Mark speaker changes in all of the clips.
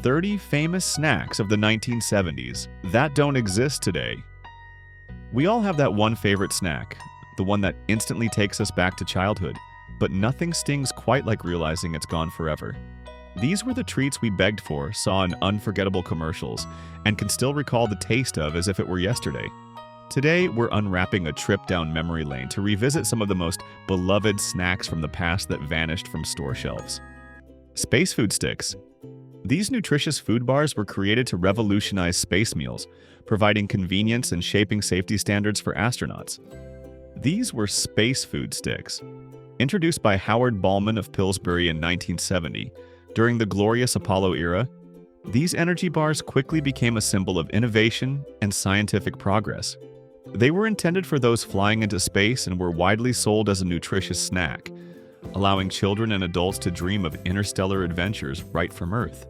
Speaker 1: 30 famous snacks of the 1970s that don't exist today. We all have that one favorite snack, the one that instantly takes us back to childhood, but nothing stings quite like realizing it's gone forever. These were the treats we begged for, saw in unforgettable commercials, and can still recall the taste of as if it were yesterday. Today, we're unwrapping a trip down memory lane to revisit some of the most beloved snacks from the past that vanished from store shelves. Space food sticks. These nutritious food bars were created to revolutionize space meals, providing convenience and shaping safety standards for astronauts. These were space food sticks. Introduced by Howard Ballman of Pillsbury in 1970, during the glorious Apollo era, these energy bars quickly became a symbol of innovation and scientific progress. They were intended for those flying into space and were widely sold as a nutritious snack, allowing children and adults to dream of interstellar adventures right from Earth.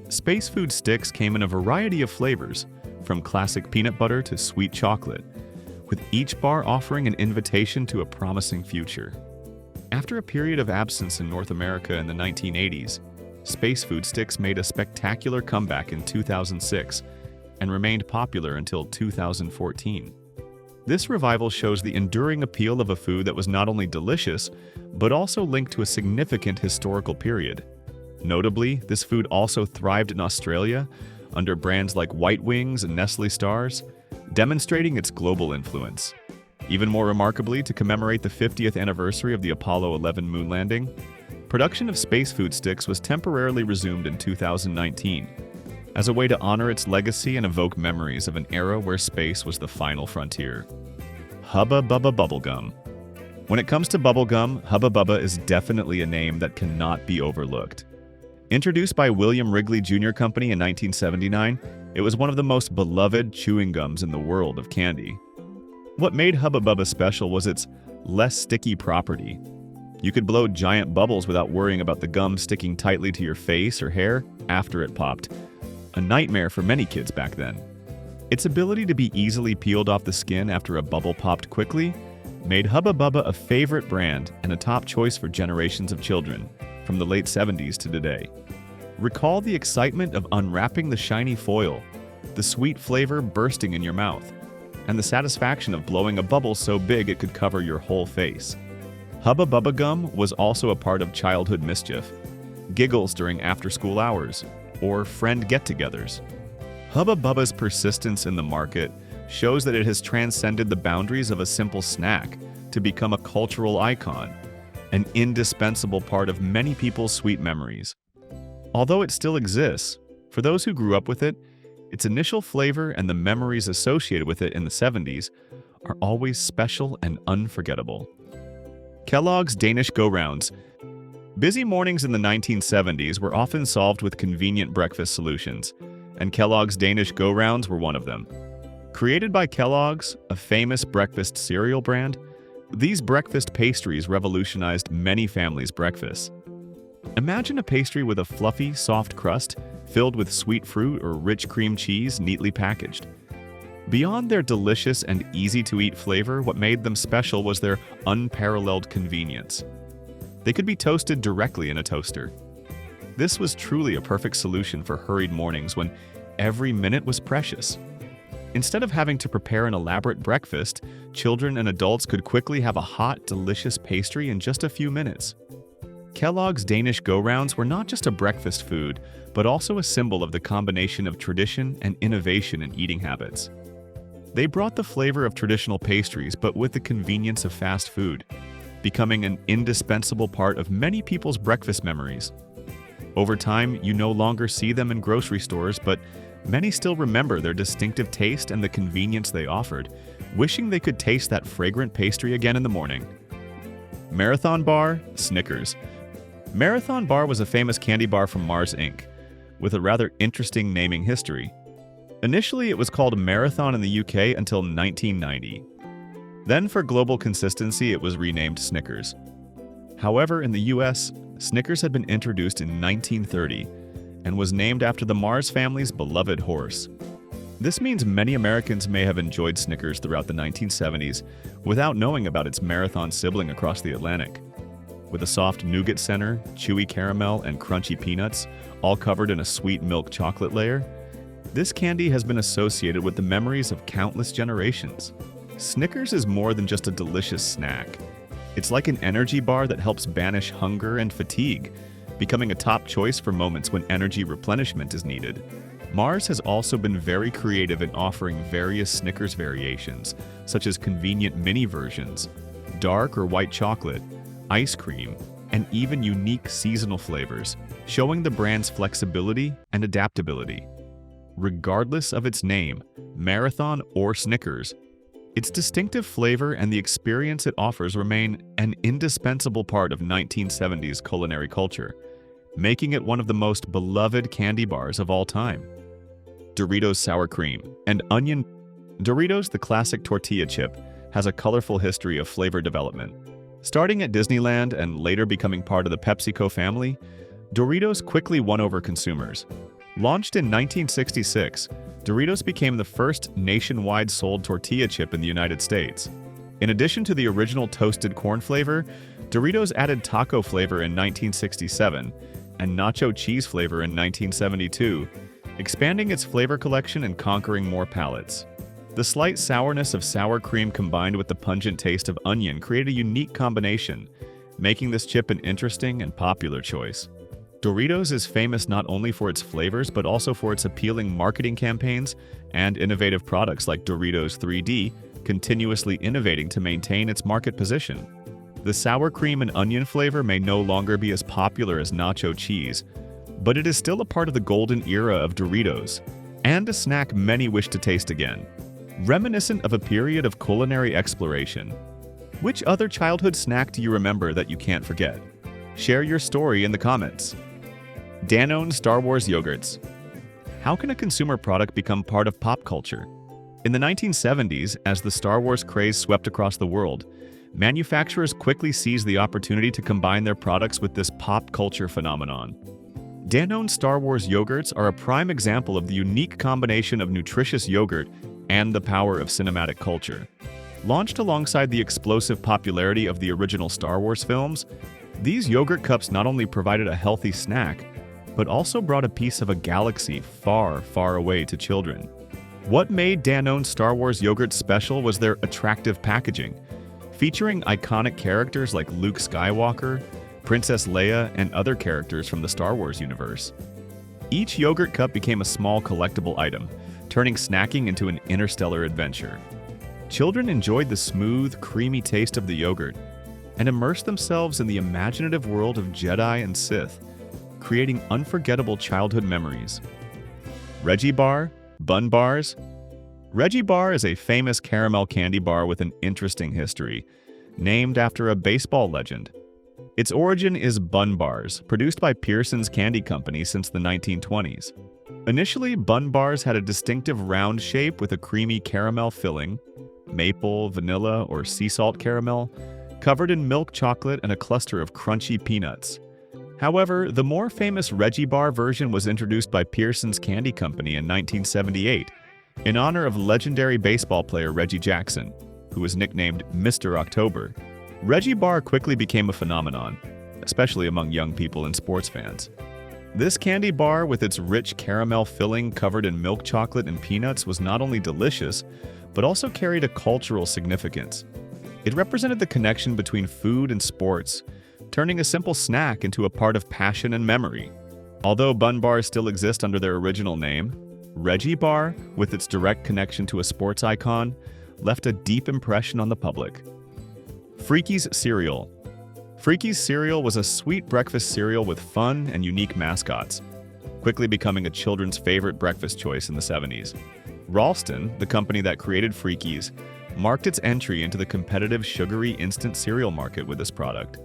Speaker 1: Space food sticks came in a variety of flavors, from classic peanut butter to sweet chocolate, with each bar offering an invitation to a promising future. After a period of absence in North America in the 1980s, space food sticks made a spectacular comeback in 2006 and remained popular until 2014. This revival shows the enduring appeal of a food that was not only delicious, but also linked to a significant historical period. Notably, this food also thrived in Australia under brands like White Wings and Nestle Stars, demonstrating its global influence. Even more remarkably, to commemorate the 50th anniversary of the Apollo 11 moon landing, production of space food sticks was temporarily resumed in 2019 as a way to honor its legacy and evoke memories of an era where space was the final frontier. Hubba Bubba Bubblegum. When it comes to bubblegum, Hubba Bubba is definitely a name that cannot be overlooked. Introduced by William Wrigley Jr. Company in 1979, it was one of the most beloved chewing gums in the world of candy. What made Hubba Bubba special was its less sticky property. You could blow giant bubbles without worrying about the gum sticking tightly to your face or hair after it popped. A nightmare for many kids back then. Its ability to be easily peeled off the skin after a bubble popped quickly made Hubba Bubba a favorite brand and a top choice for generations of children, from the late 70s to today. Recall the excitement of unwrapping the shiny foil, the sweet flavor bursting in your mouth, and the satisfaction of blowing a bubble so big it could cover your whole face. Hubba Bubba Gum was also a part of childhood mischief, giggles during after-school hours, or friend get-togethers. Hubba Bubba's persistence in the market shows that it has transcended the boundaries of a simple snack to become a cultural icon, an indispensable part of many people's sweet memories. Although it still exists, for those who grew up with it, its initial flavor and the memories associated with it in the 70s are always special and unforgettable. Kellogg's Danish Go-Rounds. Busy mornings in the 1970s were often solved with convenient breakfast solutions, and Kellogg's Danish Go-Rounds were one of them. Created by Kellogg's, a famous breakfast cereal brand, these breakfast pastries revolutionized many families' breakfasts. Imagine a pastry with a fluffy, soft crust filled with sweet fruit or rich cream cheese neatly packaged. Beyond their delicious and easy-to-eat flavor, what made them special was their unparalleled convenience. They could be toasted directly in a toaster. This was truly a perfect solution for hurried mornings when every minute was precious. Instead of having to prepare an elaborate breakfast, children and adults could quickly have a hot, delicious pastry in just a few minutes. Kellogg's Danish Go-Rounds were not just a breakfast food, but also a symbol of the combination of tradition and innovation in eating habits. They brought the flavor of traditional pastries, but with the convenience of fast food, becoming an indispensable part of many people's breakfast memories. Over time, you no longer see them in grocery stores, but many still remember their distinctive taste and the convenience they offered, wishing they could taste that fragrant pastry again in the morning. Marathon Bar, Snickers. Marathon Bar was a famous candy bar from Mars Inc., with a rather interesting naming history. Initially, it was called Marathon in the UK until 1990. Then, for global consistency, it was renamed Snickers. However, in the US, Snickers had been introduced in 1930 and was named after the Mars family's beloved horse. This means many Americans may have enjoyed Snickers throughout the 1970s without knowing about its Marathon sibling across the Atlantic. with a soft nougat center, chewy caramel, and crunchy peanuts, all covered in a sweet milk chocolate layer. This candy has been associated with the memories of countless generations. Snickers is more than just a delicious snack. It's like an energy bar that helps banish hunger and fatigue, becoming a top choice for moments when energy replenishment is needed. Mars has also been very creative in offering various Snickers variations, such as convenient mini versions, dark or white chocolate, ice cream, and even unique seasonal flavors, showing the brand's flexibility and adaptability. Regardless of its name, Marathon or Snickers, its distinctive flavor and the experience it offers remain an indispensable part of 1970s culinary culture, making it one of the most beloved candy bars of all time. Doritos Sour Cream and Onion. Doritos, the classic tortilla chip, has a colorful history of flavor development. Starting at Disneyland and later becoming part of the PepsiCo family, Doritos quickly won over consumers. Launched in 1966, Doritos became the first nationwide sold tortilla chip in the United States. In addition to the original toasted corn flavor, Doritos added taco flavor in 1967 and nacho cheese flavor in 1972, expanding its flavor collection and conquering more palates. The slight sourness of sour cream combined with the pungent taste of onion create a unique combination, making this chip an interesting and popular choice. Doritos is famous not only for its flavors but also for its appealing marketing campaigns and innovative products like Doritos 3D, continuously innovating to maintain its market position. The sour cream and onion flavor may no longer be as popular as nacho cheese, but it is still a part of the golden era of Doritos, and a snack many wish to taste again. Reminiscent of a period of culinary exploration. Which other childhood snack do you remember that you can't forget? Share your story in the comments. Danone Star Wars yogurts. How can a consumer product become part of pop culture? In the 1970s, as the Star Wars craze swept across the world, manufacturers quickly seized the opportunity to combine their products with this pop culture phenomenon. Danone Star Wars yogurts are a prime example of the unique combination of nutritious yogurt and the power of cinematic culture. Launched alongside the explosive popularity of the original Star Wars films, these yogurt cups not only provided a healthy snack, but also brought a piece of a galaxy far, far away to children. What made Danone Star Wars yogurt special was their attractive packaging, featuring iconic characters like Luke Skywalker, Princess Leia, and other characters from the Star Wars universe. Each yogurt cup became a small collectible item, turning snacking into an interstellar adventure. Children enjoyed the smooth, creamy taste of the yogurt and immersed themselves in the imaginative world of Jedi and Sith, creating unforgettable childhood memories. Reggie Bar, Bun Bars. Reggie Bar is a famous caramel candy bar with an interesting history, named after a baseball legend. Its origin is Bun Bars, produced by Pearson's Candy Company since the 1920s. Initially, Bun Bars had a distinctive round shape with a creamy caramel filling, maple, vanilla, or sea salt caramel, covered in milk chocolate and a cluster of crunchy peanuts. However, the more famous Reggie Bar version was introduced by Pearson's Candy Company in 1978 in honor of legendary baseball player Reggie Jackson, who was nicknamed Mr. October. Reggie Bar quickly became a phenomenon, especially among young people and sports fans. This candy bar, with its rich caramel filling covered in milk chocolate and peanuts, was not only delicious, but also carried a cultural significance. It represented the connection between food and sports, turning a simple snack into a part of passion and memory. Although Bun Bars still exist under their original name, Reggie Bar, with its direct connection to a sports icon, left a deep impression on the public. Freaky's Cereal. Freaky's cereal was a sweet breakfast cereal with fun and unique mascots, quickly becoming a children's favorite breakfast choice in the 70s. Ralston, the company that created Freaky's, marked its entry into the competitive sugary instant cereal market with this product.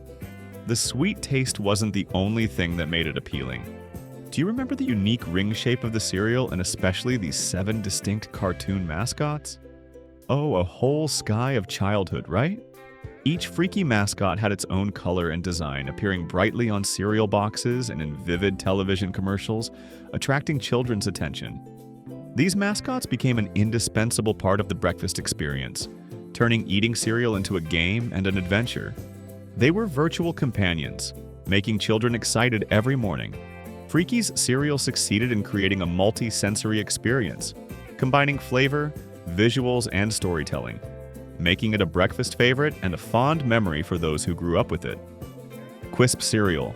Speaker 1: The sweet taste wasn't the only thing that made it appealing. Do you remember the unique ring shape of the cereal and especially the 7 distinct cartoon mascots? Oh, a whole sky of childhood, right? Each Freaky mascot had its own color and design, appearing brightly on cereal boxes and in vivid television commercials, attracting children's attention. These mascots became an indispensable part of the breakfast experience, turning eating cereal into a game and an adventure. They were virtual companions, making children excited every morning. Freaky's cereal succeeded in creating a multi-sensory experience, combining flavor, visuals, and storytelling, making it a breakfast favorite and a fond memory for those who grew up with it. Quisp cereal.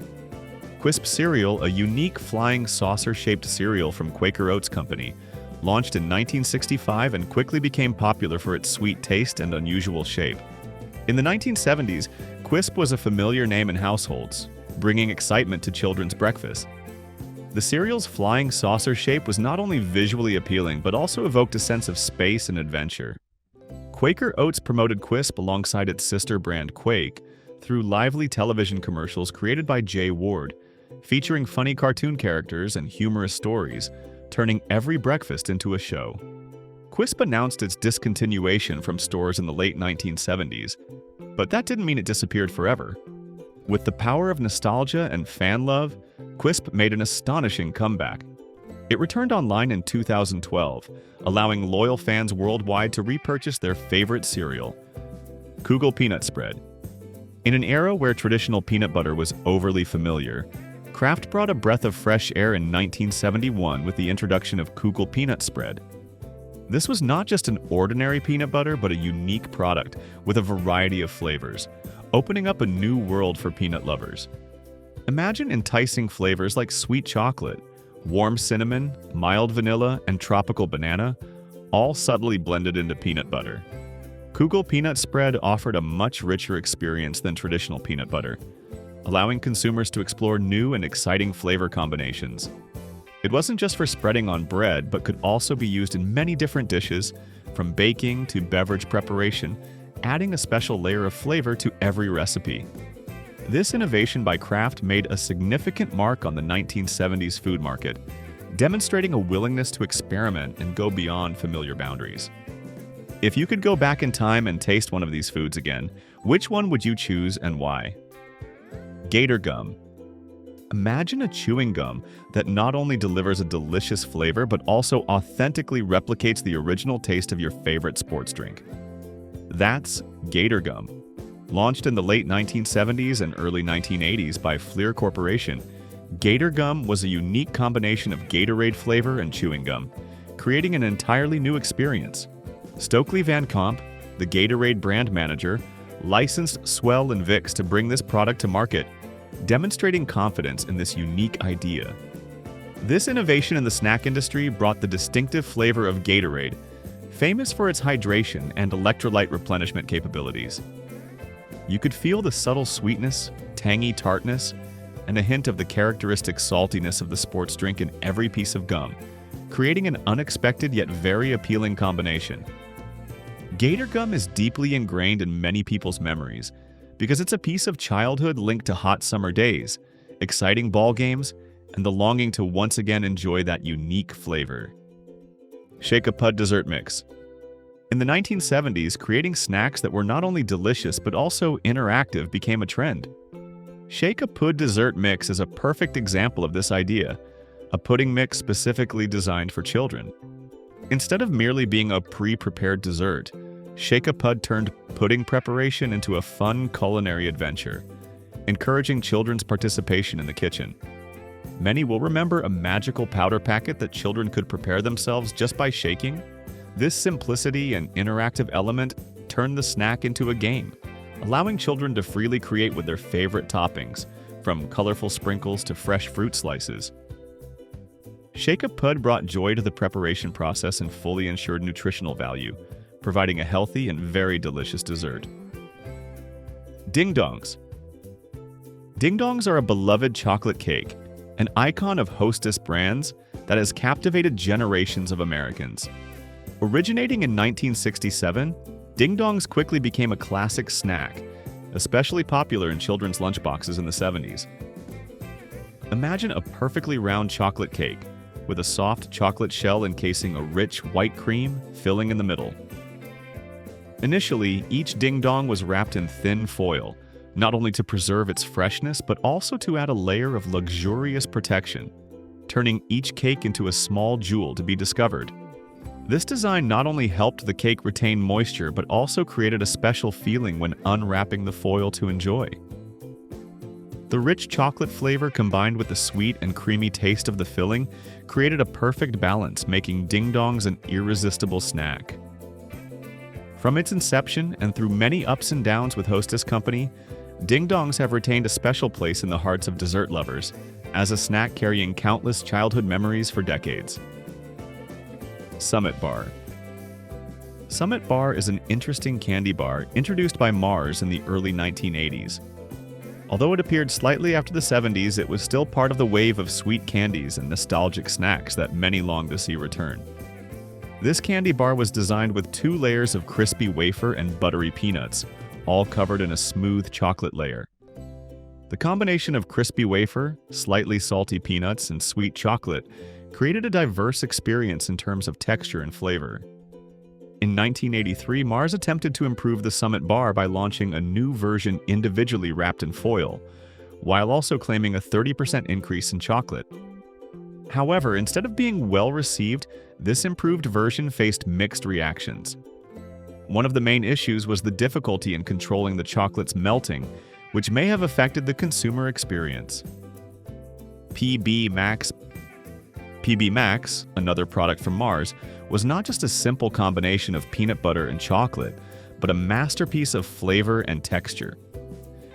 Speaker 1: Quisp cereal, a unique flying saucer-shaped cereal from Quaker Oats Company, launched in 1965 and quickly became popular for its sweet taste and unusual shape. In the 1970s, Quisp was a familiar name in households, bringing excitement to children's breakfast. The cereal's flying saucer shape was not only visually appealing, but also evoked a sense of space and adventure. Quaker Oats promoted Quisp alongside its sister brand Quake through lively television commercials created by Jay Ward, featuring funny cartoon characters and humorous stories, turning every breakfast into a show. Quisp announced its discontinuation from stores in the late 1970s, but that didn't mean it disappeared forever. With the power of nostalgia and fan love, Quisp made an astonishing comeback. It returned online in 2012, allowing loyal fans worldwide to repurchase their favorite cereal. Cougal peanut spread. In an era where traditional peanut butter was overly familiar, Kraft brought a breath of fresh air in 1971 with the introduction of Cougal peanut spread. This was not just an ordinary peanut butter, but a unique product with a variety of flavors, opening up a new world for peanut lovers. Imagine enticing flavors like sweet chocolate, warm cinnamon, mild vanilla, and tropical banana, all subtly blended into peanut butter. Cougal peanut spread offered a much richer experience than traditional peanut butter, allowing consumers to explore new and exciting flavor combinations. It wasn't just for spreading on bread, but could also be used in many different dishes, from baking to beverage preparation, adding a special layer of flavor to every recipe. This innovation by Kraft made a significant mark on the 1970s food market, demonstrating a willingness to experiment and go beyond familiar boundaries. If you could go back in time and taste one of these foods again, which one would you choose and why? Gator gum. Imagine a chewing gum that not only delivers a delicious flavor, but also authentically replicates the original taste of your favorite sports drink. That's Gator gum. Launched in the late 1970s and early 1980s by Fleer Corporation, Gator gum was a unique combination of Gatorade flavor and chewing gum, creating an entirely new experience. Stokely Van Camp, the Gatorade brand manager, licensed Swell and Vicks to bring this product to market, demonstrating confidence in this unique idea. This innovation in the snack industry brought the distinctive flavor of Gatorade, famous for its hydration and electrolyte replenishment capabilities. You could feel the subtle sweetness, tangy tartness, and a hint of the characteristic saltiness of the sports drink in every piece of gum, creating an unexpected yet very appealing combination. Gator gum is deeply ingrained in many people's memories because it's a piece of childhood linked to hot summer days, exciting ball games, and the longing to once again enjoy that unique flavor. Shake a Pudd dessert mix. In the 1970s, creating snacks that were not only delicious but also interactive became a trend. Shake a Pudd dessert mix is a perfect example of this idea, a pudding mix specifically designed for children. Instead of merely being a pre-prepared dessert, Shake a Pudd turned pudding preparation into a fun culinary adventure, encouraging children's participation in the kitchen. Many will remember a magical powder packet that children could prepare themselves just by shaking. This simplicity and interactive element turned the snack into a game, allowing children to freely create with their favorite toppings, from colorful sprinkles to fresh fruit slices. Shake a Pudd brought joy to the preparation process and fully ensured nutritional value, providing a healthy and very delicious dessert. Ding Dongs. Ding Dongs are a beloved chocolate cake, an icon of Hostess brands that has captivated generations of Americans. Originating in 1967, Ding Dongs quickly became a classic snack, especially popular in children's lunchboxes in the 70s. Imagine a perfectly round chocolate cake, with a soft chocolate shell encasing a rich white cream filling in the middle. Initially, each ding dong was wrapped in thin foil, not only to preserve its freshness, but also to add a layer of luxurious protection, turning each cake into a small jewel to be discovered. This design not only helped the cake retain moisture, but also created a special feeling when unwrapping the foil to enjoy. The rich chocolate flavor combined with the sweet and creamy taste of the filling created a perfect balance, making Ding Dongs an irresistible snack. From its inception and through many ups and downs with Hostess Company, Ding Dongs have retained a special place in the hearts of dessert lovers, as a snack carrying countless childhood memories for decades. Summit Bar. Summit Bar is an interesting candy bar introduced by Mars in the early 1980s. Although it appeared slightly after the 70s, it was still part of the wave of sweet candies and nostalgic snacks that many long to see return. This candy bar was designed with 2 layers of crispy wafer and buttery peanuts, all covered in a smooth chocolate layer. The combination of crispy wafer, slightly salty peanuts, and sweet chocolate created a diverse experience in terms of texture and flavor. In 1983, Mars attempted to improve the Summit Bar by launching a new version individually wrapped in foil, while also claiming a 30% increase in chocolate. However, instead of being well received, this improved version faced mixed reactions. One of the main issues was the difficulty in controlling the chocolate's melting, which may have affected the consumer experience. PB Max, another product from Mars, was not just a simple combination of peanut butter and chocolate, but a masterpiece of flavor and texture.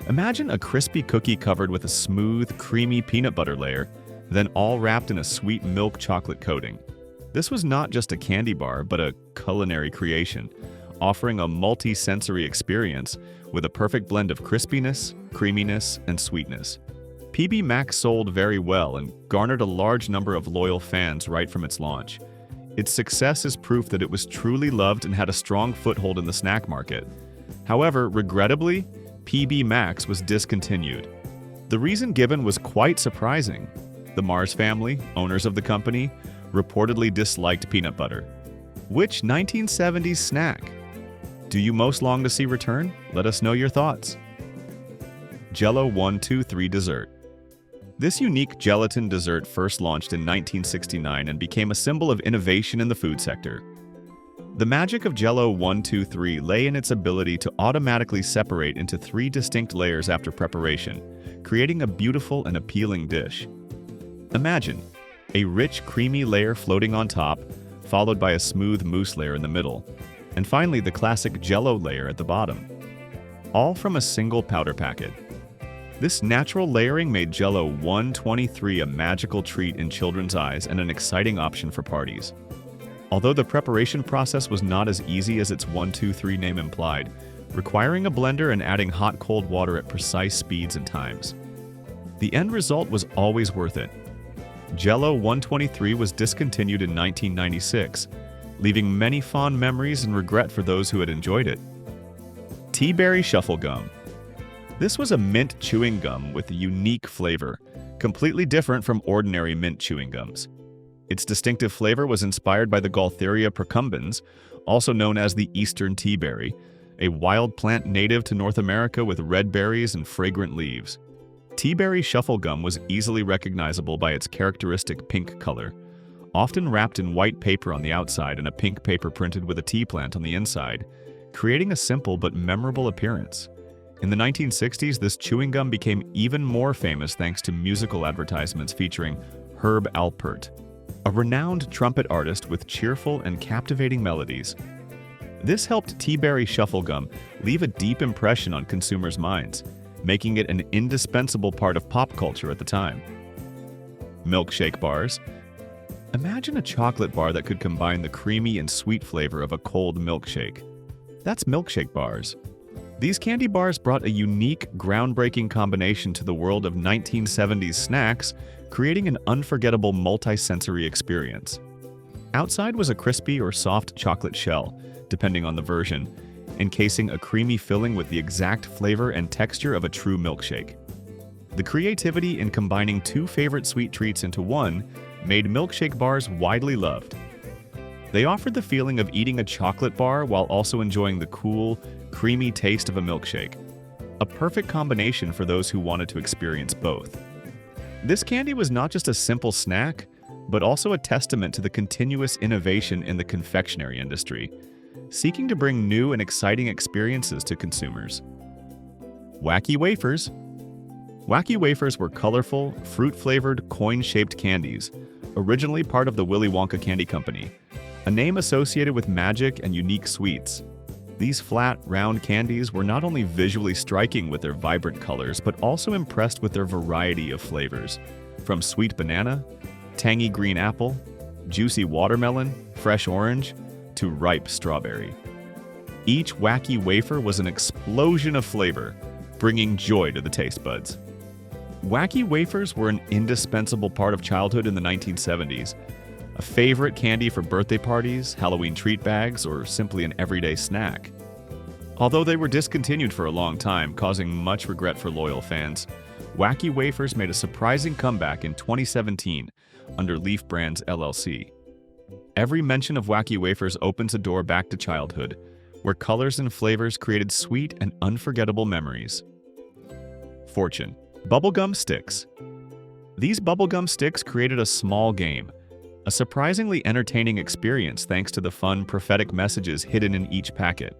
Speaker 1: Imagine a crispy cookie covered with a smooth, creamy peanut butter layer, then all wrapped in a sweet milk chocolate coating. This was not just a candy bar, but a culinary creation, offering a multi-sensory experience with a perfect blend of crispiness, creaminess, and sweetness. PB Max sold very well and garnered a large number of loyal fans right from its launch. Its success is proof that it was truly loved and had a strong foothold in the snack market. However, regrettably, PB Max was discontinued. The reason given was quite surprising. The Mars family, owners of the company, reportedly disliked peanut butter. Which 1970s snack do you most long to see return? Let us know your thoughts. Jell-O 1-2-3 dessert. This unique gelatin dessert first launched in 1969 and became a symbol of innovation in the food sector. The magic of Jell-O 1-2-3 lay in its ability to automatically separate into 3 distinct layers after preparation, creating a beautiful and appealing dish. Imagine a rich, creamy layer floating on top, followed by a smooth mousse layer in the middle, and finally the classic Jell-O layer at the bottom, all from a single powder packet. This natural layering made Jell-O 1-2-3 a magical treat in children's eyes and an exciting option for parties. Although the preparation process was not as easy as its 1-2-3 name implied, requiring a blender and adding hot-cold water at precise speeds and times. The end result was always worth it. Jell-O 1-2-3 was discontinued in 1996, leaving many fond memories and regret for those who had enjoyed it. Teaberry Shuffle Gum. This was a mint chewing gum with a unique flavor, completely different from ordinary mint chewing gums. Its distinctive flavor was inspired by the Gaultheria procumbens, also known as the Eastern teaberry, a wild plant native to North America with red berries and fragrant leaves. Teaberry Shuffle Gum was easily recognizable by its characteristic pink color, often wrapped in white paper on the outside and a pink paper printed with a tea plant on the inside, creating a simple but memorable appearance. In the 1960s, this chewing gum became even more famous thanks to musical advertisements featuring Herb Alpert, a renowned trumpet artist with cheerful and captivating melodies. This helped Teaberry Shuffle Gum leave a deep impression on consumers' minds, making it an indispensable part of pop culture at the time. Milkshake Bars. Imagine a chocolate bar that could combine the creamy and sweet flavor of a cold milkshake. That's Milkshake Bars. These candy bars brought a unique, groundbreaking combination to the world of 1970s snacks, creating an unforgettable multi-sensory experience. Outside was a crispy or soft chocolate shell, depending on the version, encasing a creamy filling with the exact flavor and texture of a true milkshake. The creativity in combining 2 favorite sweet treats into one made milkshake bars widely loved. They offered the feeling of eating a chocolate bar while also enjoying the cool, creamy taste of a milkshake. A perfect combination for those who wanted to experience both. This candy was not just a simple snack, but also a testament to the continuous innovation in the confectionery industry, seeking to bring new and exciting experiences to consumers. Wacky Wafers. Wacky Wafers were colorful, fruit-flavored, coin-shaped candies, originally part of the Willy Wonka Candy Company, a name associated with magic and unique sweets. These flat, round candies were not only visually striking with their vibrant colors, but also impressed with their variety of flavors, from sweet banana, tangy green apple, juicy watermelon, fresh orange, to ripe strawberry. Each Wacky Wafer was an explosion of flavor, bringing joy to the taste buds. Wacky Wafers were an indispensable part of childhood in the 1970s, a favorite candy for birthday parties, Halloween treat bags, or simply an everyday snack. Although they were discontinued for a long time, causing much regret for loyal fans, Wacky Wafers made a surprising comeback in 2017 under Leaf Brands LLC. Every mention of Wacky Wafers opens a door back to childhood, where colors and flavors created sweet and unforgettable memories. Fortune. Bubblegum sticks. These bubblegum sticks created a small game, a surprisingly entertaining experience thanks to the fun, prophetic messages hidden in each packet.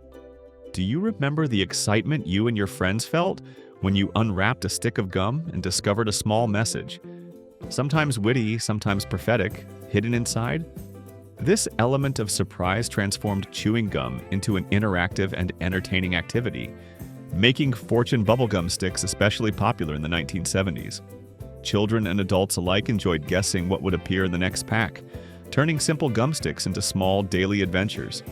Speaker 1: Do you remember the excitement you and your friends felt when you unwrapped a stick of gum and discovered a small message, sometimes witty, sometimes prophetic, hidden inside? This element of surprise transformed chewing gum into an interactive and entertaining activity, making Fortune bubblegum sticks especially popular in the 1970s. Children and adults alike enjoyed guessing what would appear in the next pack, turning simple gum sticks into small daily adventures.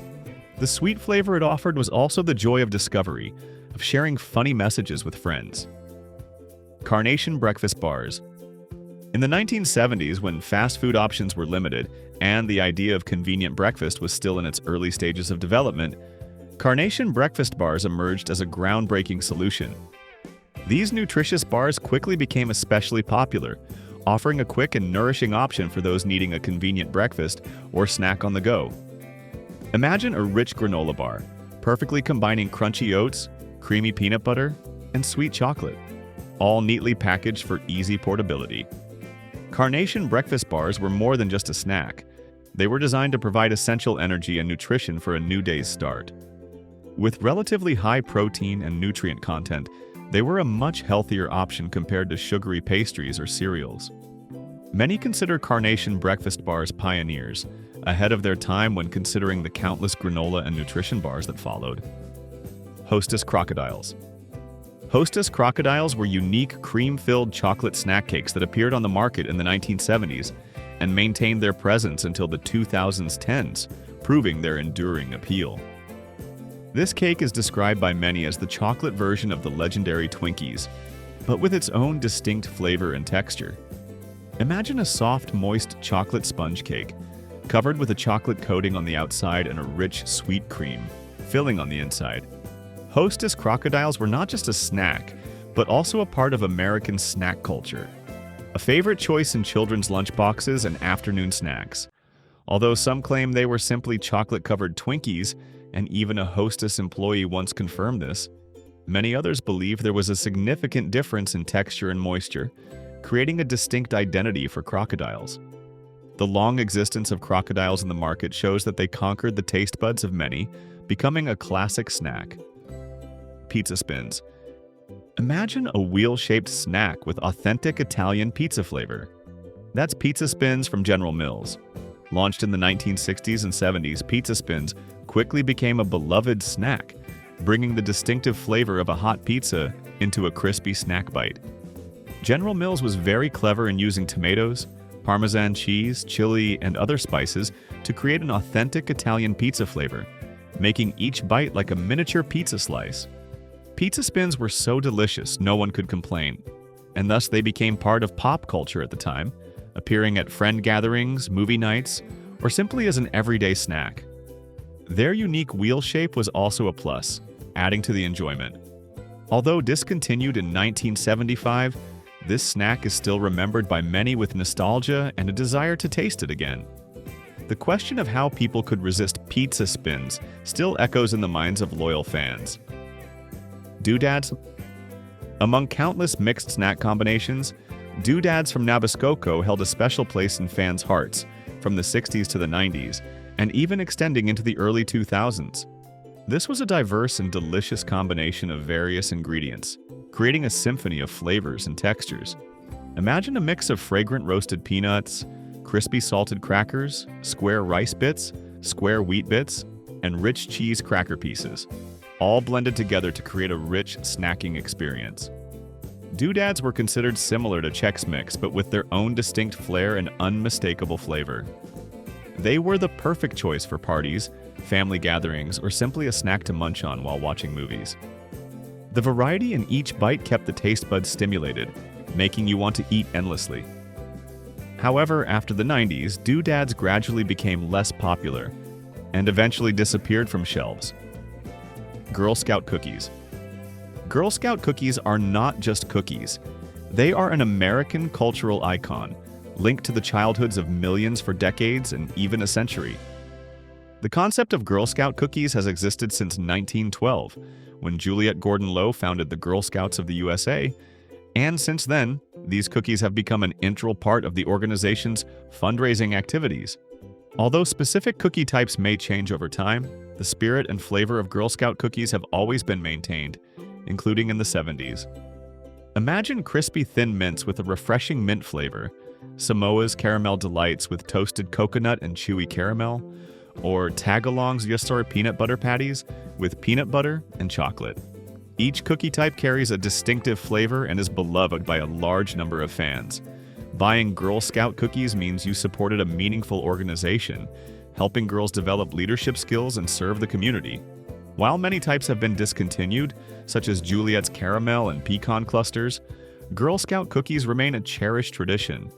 Speaker 1: The sweet flavor it offered was also the joy of discovery, of sharing funny messages with friends. Carnation breakfast bars. In the 1970s, when fast food options were limited and the idea of convenient breakfast was still in its early stages of development, Carnation breakfast bars emerged as a groundbreaking solution. These nutritious bars quickly became especially popular, offering a quick and nourishing option for those needing a convenient breakfast or snack on the go. Imagine a rich granola bar, perfectly combining crunchy oats, creamy peanut butter, and sweet chocolate, all neatly packaged for easy portability. Carnation breakfast bars were more than just a snack. They were designed to provide essential energy and nutrition for a new day's start. With relatively high protein and nutrient content, they were a much healthier option compared to sugary pastries or cereals. Many consider Carnation breakfast bars pioneers, ahead of their time when considering the countless granola and nutrition bars that followed. Hostess Chrocodiles. Hostess Chrocodiles were unique cream-filled chocolate snack cakes that appeared on the market in the 1970s and maintained their presence until the 2010s, proving their enduring appeal. This cake is described by many as the chocolate version of the legendary Twinkies, but with its own distinct flavor and texture. Imagine a soft, moist chocolate sponge cake, covered with a chocolate coating on the outside and a rich, sweet cream, filling on the inside. Hostess Chrocodiles were not just a snack, but also a part of American snack culture, a favorite choice in children's lunchboxes and afternoon snacks. Although some claim they were simply chocolate-covered Twinkies, and even a Hostess employee once confirmed this, many others believe there was a significant difference in texture and moisture, creating a distinct identity for crocodiles. The long existence of crocodiles in the market shows that they conquered the taste buds of many, becoming a classic snack. Pizza spins. Imagine a wheel-shaped snack with authentic Italian pizza flavor. That's pizza spins from General Mills. Launched in the 1960s and 70s, pizza spins quickly became a beloved snack, bringing the distinctive flavor of a hot pizza into a crispy snack bite. General Mills was very clever in using tomatoes, Parmesan cheese, chili, and other spices to create an authentic Italian pizza flavor, making each bite like a miniature pizza slice. Pizza spins were so delicious no one could complain, and thus they became part of pop culture at the time, appearing at friend gatherings, movie nights, or simply as an everyday snack. Their unique wheel shape was also a plus, adding to the enjoyment. Although discontinued in 1975, this snack is still remembered by many with nostalgia and a desire to taste it again. The question of how people could resist pizza spins still echoes in the minds of loyal fans. Doodads. Among countless mixed snack combinations, Doodads from Nabiscoco held a special place in fans' hearts from the 60s to the 90s, and even extending into the early 2000s. This was a diverse and delicious combination of various ingredients, creating a symphony of flavors and textures. Imagine a mix of fragrant roasted peanuts, crispy salted crackers, square rice bits, square wheat bits, and rich cheese cracker pieces, all blended together to create a rich snacking experience. Doodads were considered similar to Chex Mix, but with their own distinct flair and unmistakable flavor. They were the perfect choice for parties, family gatherings, or simply a snack to munch on while watching movies. The variety in each bite kept the taste buds stimulated, making you want to eat endlessly. However, after the 90s, Doodads gradually became less popular and eventually disappeared from shelves. Girl Scout cookies. Girl Scout cookies are not just cookies. They are an American cultural icon, linked to the childhoods of millions for decades and even a century. The concept of Girl Scout cookies has existed since 1912, when Juliette Gordon-Low founded the Girl Scouts of the USA, and since then, these cookies have become an integral part of the organization's fundraising activities. Although specific cookie types may change over time, the spirit and flavor of Girl Scout cookies have always been maintained, including in the 70s. Imagine crispy thin mints with a refreshing mint flavor, Samoa's Caramel Delights with toasted coconut and chewy caramel, or Tagalong's Yusor peanut butter patties with peanut butter and chocolate. Each cookie type carries a distinctive flavor and is beloved by a large number of fans. Buying Girl Scout cookies means you supported a meaningful organization, helping girls develop leadership skills and serve the community. While many types have been discontinued, such as Juliette's caramel and pecan clusters, Girl Scout cookies remain a cherished tradition,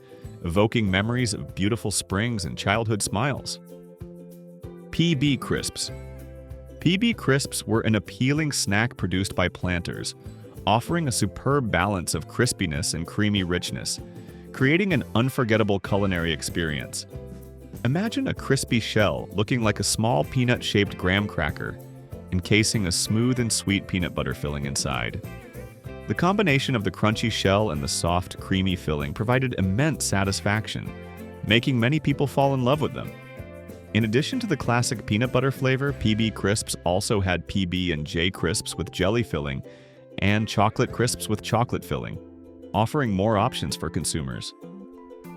Speaker 1: evoking memories of beautiful springs and childhood smiles. PB Crisps. PB Crisps were an appealing snack produced by planters, offering a superb balance of crispiness and creamy richness, creating an unforgettable culinary experience. Imagine a crispy shell looking like a small peanut-shaped graham cracker, encasing a smooth and sweet peanut butter filling inside. The combination of the crunchy shell and the soft, creamy filling provided immense satisfaction, making many people fall in love with them. In addition to the classic peanut butter flavor, PB Crisps also had PB and J Crisps with jelly filling and chocolate crisps with chocolate filling, offering more options for consumers.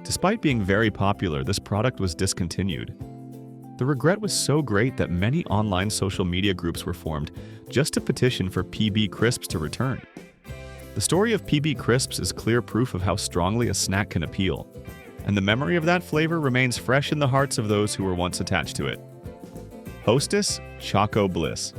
Speaker 1: Despite being very popular, this product was discontinued. The regret was so great that many online social media groups were formed just to petition for PB Crisps to return. The story of PB Crisps is clear proof of how strongly a snack can appeal, and the memory of that flavor remains fresh in the hearts of those who were once attached to it. Hostess Choco Bliss.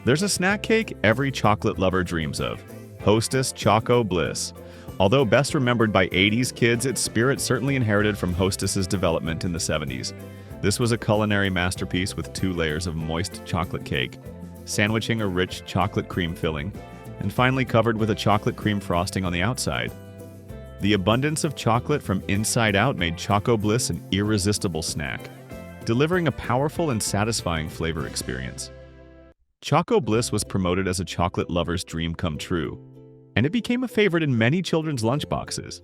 Speaker 1: There's a snack cake every chocolate lover dreams of: Hostess Choco Bliss. Although best remembered by 80s kids, its spirit certainly inherited from Hostess's development in the 70s. This was a culinary masterpiece with 2 layers of moist chocolate cake, sandwiching a rich chocolate cream filling, and finally covered with a chocolate cream frosting on the outside. The abundance of chocolate from inside out made Choco Bliss an irresistible snack, delivering a powerful and satisfying flavor experience. Choco Bliss was promoted as a chocolate lover's dream come true, and it became a favorite in many children's lunchboxes.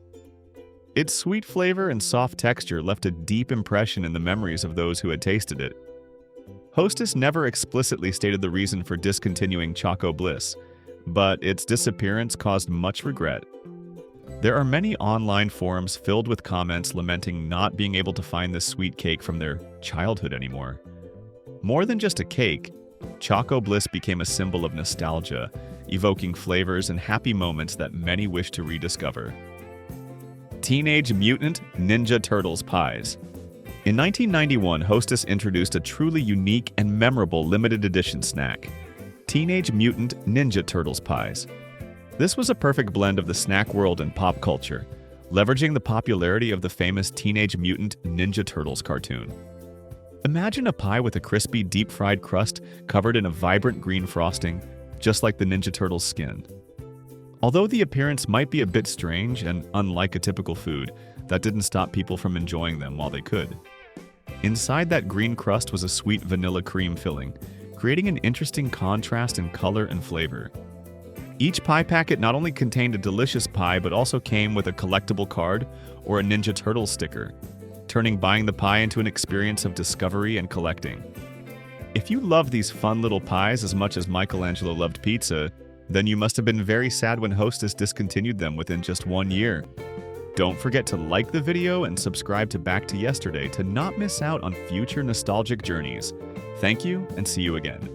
Speaker 1: Its sweet flavor and soft texture left a deep impression in the memories of those who had tasted it. Hostess never explicitly stated the reason for discontinuing Choco Bliss, but its disappearance caused much regret. There are many online forums filled with comments lamenting not being able to find this sweet cake from their childhood anymore. More than just a cake, Choco Bliss became a symbol of nostalgia, evoking flavors and happy moments that many wish to rediscover. Teenage Mutant Ninja Turtles Pies. In 1991, Hostess introduced a truly unique and memorable limited edition snack, Teenage Mutant Ninja Turtles Pies. This was a perfect blend of the snack world and pop culture, leveraging the popularity of the famous Teenage Mutant Ninja Turtles cartoon. Imagine a pie with a crispy, deep-fried crust covered in a vibrant green frosting, just like the Ninja Turtles' skin. Although the appearance might be a bit strange and unlike a typical food, that didn't stop people from enjoying them while they could. Inside that green crust was a sweet vanilla cream filling, creating an interesting contrast in color and flavor. Each pie packet not only contained a delicious pie, but also came with a collectible card or a Ninja Turtles sticker, turning buying the pie into an experience of discovery and collecting. If you love these fun little pies as much as Michelangelo loved pizza, Then you must have been very sad when Hostess discontinued them within just 1 year. Don't forget to like the video and subscribe to Back to Yesterday to not miss out on future nostalgic journeys. Thank you, and see you again.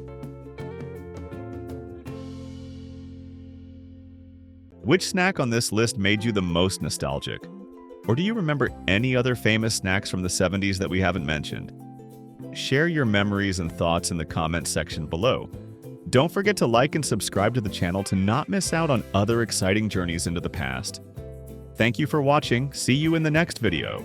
Speaker 1: Which snack on this list made you the most nostalgic? Or do you remember any other famous snacks from the 70s that we haven't mentioned? Share your memories and thoughts in the comments section below. Don't forget to like and subscribe to the channel to not miss out on other exciting journeys into the past. Thank you for watching. See you in the next video.